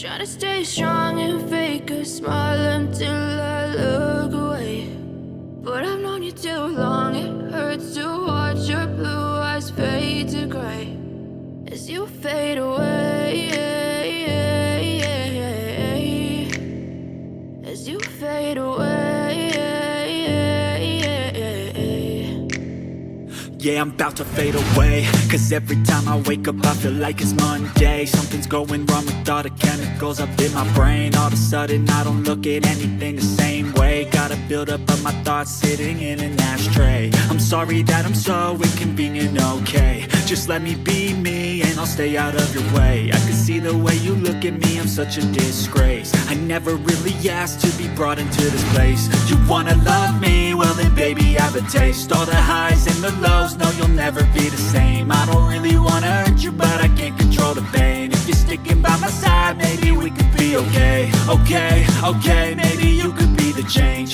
Trying to stay strong and fake a smile until I look away. But I've known you too long, it hurts to watch your blue eyes fade to gray as you fade away, as you fade away. Yeah, I'm about to fade away, 'cause every time I wake up I feel like it's Monday. Something's going wrong with all the chemicals up in my brain. All of a sudden I don't look at anything the same way. Gotta build up of my thoughts sitting in an ashtray. I'm sorry that I'm so inconvenient, okay. Just let me be me and I'll stay out of your way. I can see the way you look at me, I'm such a disgrace. I never really asked to be brought into this place. You wanna love me? Well then baby I have a taste. All the highs and the lows, no you'll never be the same. I don't really wanna hurt you but I can't control the pain. If you're sticking by my side maybe we could be okay. Okay, maybe you could be the change.